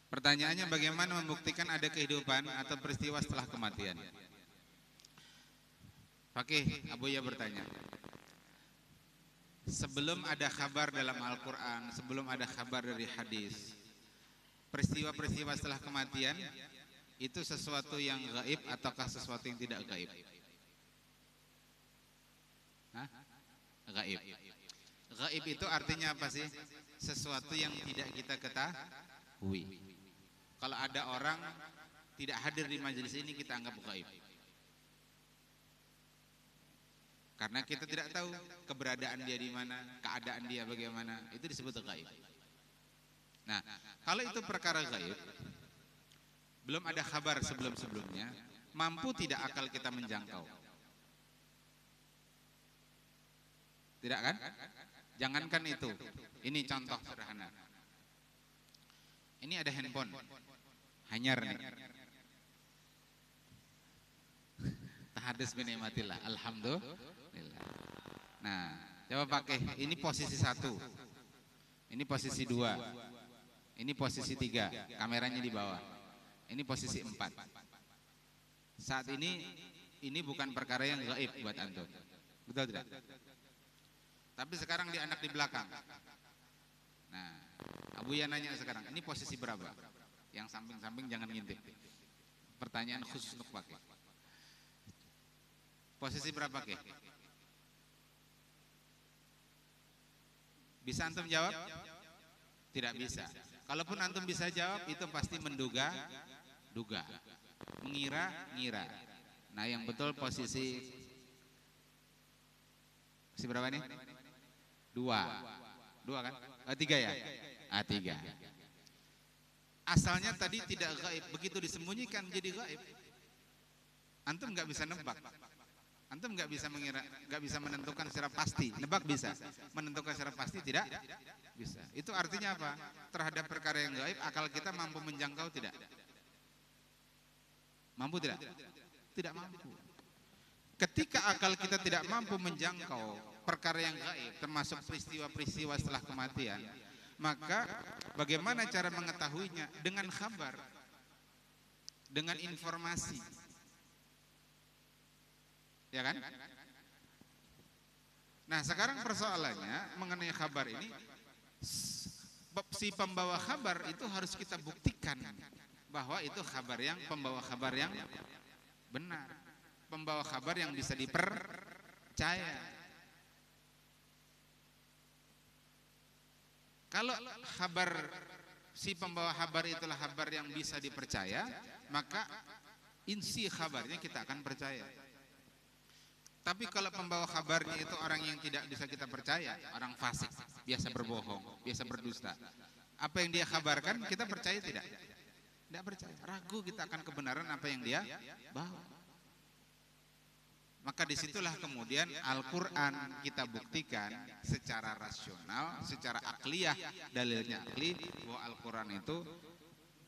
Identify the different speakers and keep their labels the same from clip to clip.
Speaker 1: Pertanyaannya, bagaimana membuktikan ada kehidupan atau peristiwa setelah kematian? Fakih Abuya bertanya, sebelum ada kabar dalam Al-Quran, sebelum ada kabar dari hadis, peristiwa-peristiwa setelah kematian itu sesuatu yang gaib ataukah sesuatu yang tidak gaib? Hah? Gaib. Gaib itu artinya apa sih? Sesuatu yang tidak kita ketahui. Kalau ada orang tidak hadir di majelis ini, kita anggap gaib. Karena kita tidak tahu keberadaan dia di mana, keadaan dia bagaimana, itu disebut gaib. Nah, kalau itu perkara gaib, belum ada kabar sebelum-sebelumnya, mampu tidak akal kita menjangkau? Tidak kan? Jangankan itu, ini contoh sederhana. Ini ada handphone, hanyar nih. Tahadus binikmatillah, alhamdulillah. Nah, coba pakai, ini posisi 1, ini posisi 2, ini posisi 3, kameranya di bawah, ini posisi 4. Saat ini bukan perkara yang gaib buat antum, betul tidak? Tapi sekarang dia anak di belakang. Nah, Abuya nanya sekarang, ini posisi berapa? Yang samping-samping jangan ngintip. Pertanyaan khusus untuk pakai. Posisi berapa, Ke? Bisa antum jawab? Tidak bisa. Kalaupun antum bisa jawab, itu pasti menduga, mengira-ngira. Nah, yang betul posisi berapa nih? 2 kan? 3 ya? 3. Asalnya tadi tidak gaib, begitu disembunyikan jadi gaib. Antum nggak bisa nebak. Antum nggak bisa mengira, nggak bisa menentukan secara pasti. Nebak bisa, menentukan secara pasti tidak bisa. Itu artinya apa? Terhadap perkara yang gaib, akal kita mampu menjangkau tidak? Mampu tidak? Tidak mampu. Ketika akal kita tidak mampu menjangkau perkara yang gaib, termasuk peristiwa-peristiwa setelah kematian, maka bagaimana cara mengetahuinya? Dengan kabar, dengan informasi. Ya kan? Nah, sekarang persoalannya mengenai kabar ini, si pembawa kabar itu harus kita buktikan bahwa itu pembawa kabar yang benar, pembawa kabar yang bisa dipercaya. Kalau si pembawa kabar itulah kabar yang bisa dipercaya, maka insi kabarnya kita akan percaya. Tapi kalau pembawa kabarnya itu orang yang tidak bisa kita percaya, orang fasik, biasa berbohong, biasa berdusta, apa yang dia kabarkan kita percaya tidak? Tidak percaya, ragu kita akan kebenaran apa yang dia bawa. Maka disitulah kemudian Al-Quran kita buktikan secara rasional, secara akliyah, dalilnya akli, bahwa Al-Quran itu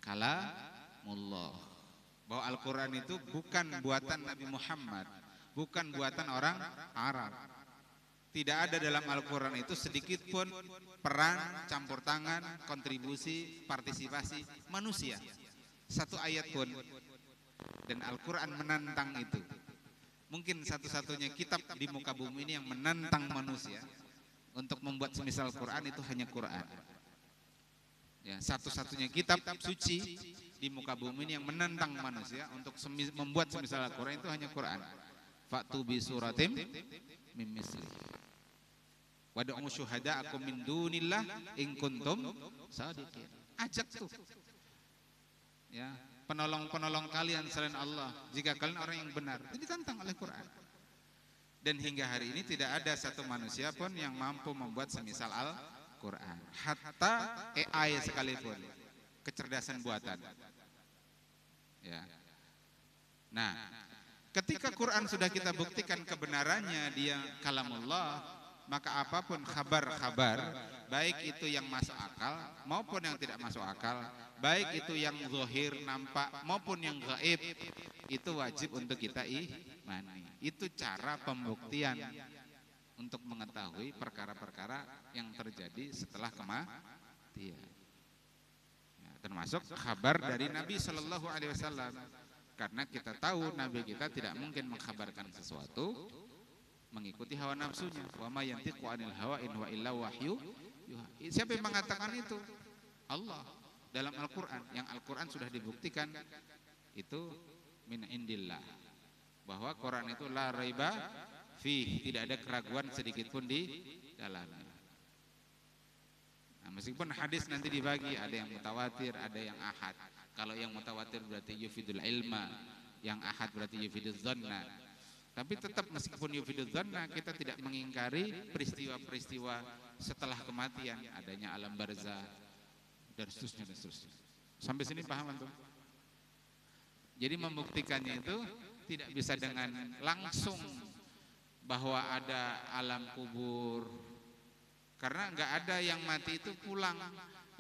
Speaker 1: kalamullah, bahwa Al-Quran itu bukan buatan Nabi Muhammad, bukan buatan orang Arab. Tidak ada dalam Al-Quran itu sedikit pun peran, campur tangan, kontribusi, partisipasi manusia, satu ayat pun. Dan Al-Quran menantang itu. Mungkin satu-satunya kitab di muka bumi ini yang menantang manusia untuk membuat semisal Quran, itu hanya Quran. Ya, satu-satunya kitab suci di muka bumi ini yang menantang manusia untuk membuat semisal Al-Quran, itu hanya Quran. Fa'tu bi suratim mim misli wad'u syuhada'akum min dunillah in kuntum shadiqin. Ajak tuh, ya, penolong-penolong kalian selain Allah, jika kalian orang yang benar. Itu ditantang oleh Quran. Dan hingga hari ini tidak ada satu manusia pun yang mampu membuat semisal Al-Quran. Hatta AI sekalipun, kecerdasan buatan. Ya. Nah, ketika Quran sudah kita buktikan kebenarannya dia kalamullah, maka apapun kabar-kabar, baik itu yang masuk akal maupun yang tidak masuk akal, baik itu yang zahir nampak maupun yang gaib, itu wajib untuk kita imani. Itu cara pembuktian untuk mengetahui perkara-perkara yang terjadi setelah kematian. Ya, termasuk kabar dari Nabi Shallallahu Alaihi Wasallam. Karena kita tahu Nabi kita tidak mungkin mengkabarkan sesuatu mengikuti hawa nafsunya. Wa ma yantiqu 'anil hawa in huwa illa wahyu. Siapa yang mengatakan itu? Allah dalam Al-Qur'an. Yang Al-Qur'an sudah dibuktikan itu min indillah. Bahwa Quran itu la raiba fi, tidak ada keraguan sedikit pun di dalamnya. Nah, meskipun hadis nanti dibagi, ada yang mutawatir, ada yang ahad. Kalau yang mutawatir berarti yufidul ilma, yang ahad berarti yufidul dhanna. Tapi tetap meskipun yufidul dhanna, kita tidak mengingkari peristiwa-peristiwa setelah kematian, adanya alam barzah dan seterusnya dan seterusnya. Sampai sini paham antum? Jadi membuktikannya itu tidak bisa dengan langsung bahwa ada alam kubur. Karena enggak ada yang mati itu pulang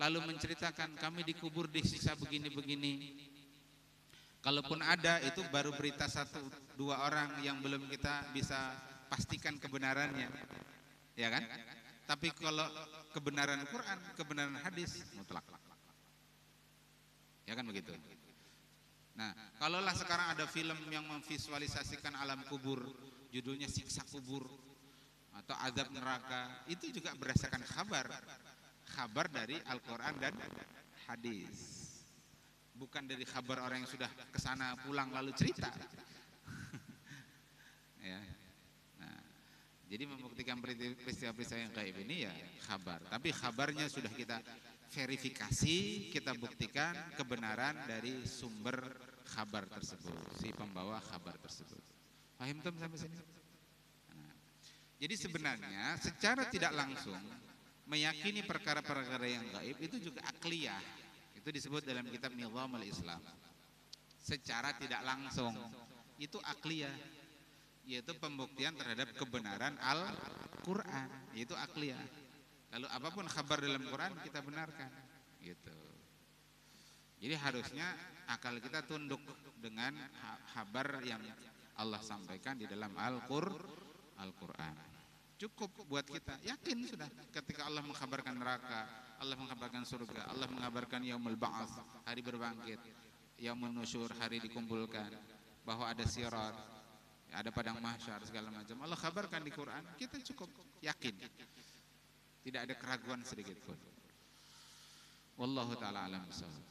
Speaker 1: lalu menceritakan kami dikubur di sisa begini-begini. Kalaupun ada itu baru berita 1-2 orang yang belum kita bisa pastikan kebenarannya. Ya kan? Tapi kalau kebenaran Quran, kebenaran hadis mutlak. Ya kan begitu? Nah, kalaulah sekarang ada film yang memvisualisasikan alam kubur, judulnya Siksa Kubur atau Azab Neraka, itu juga berdasarkan kabar dari Al-Quran dan hadis, bukan dari kabar orang yang sudah kesana pulang lalu cerita. Ya. Nah, jadi membuktikan peristiwa-peristiwa yang gaib ini ya kabar, tapi kabarnya sudah kita verifikasi, kita buktikan kebenaran dari sumber kabar tersebut, si pembawa kabar tersebut. Paham tuh sampai sini? Nah, jadi sebenarnya secara tidak langsung meyakini perkara-perkara yang gaib itu juga akliyah. Itu disebut dalam kitab Nizamul Islam. Secara tidak langsung itu akliyah, yaitu pembuktian terhadap kebenaran Al-Qur'an, yaitu akliyah. Lalu apapun kabar dalam Quran kita benarkan, gitu. Jadi harusnya akal kita tunduk dengan kabar yang Allah sampaikan di dalam Al-Qur'an. Cukup buat kita yakin sudah ketika Allah mengkabarkan neraka, Allah mengkabarkan surga, Allah mengabarkan yaumul ba'ats, hari berbangkit, yaumun nusyur, hari dikumpulkan, bahwa ada sirat, ada padang mahsyar segala macam. Allah kabarkan di Quran, kita cukup yakin. Tidak ada keraguan sedikit pun. Wallahu taala alam bisawab.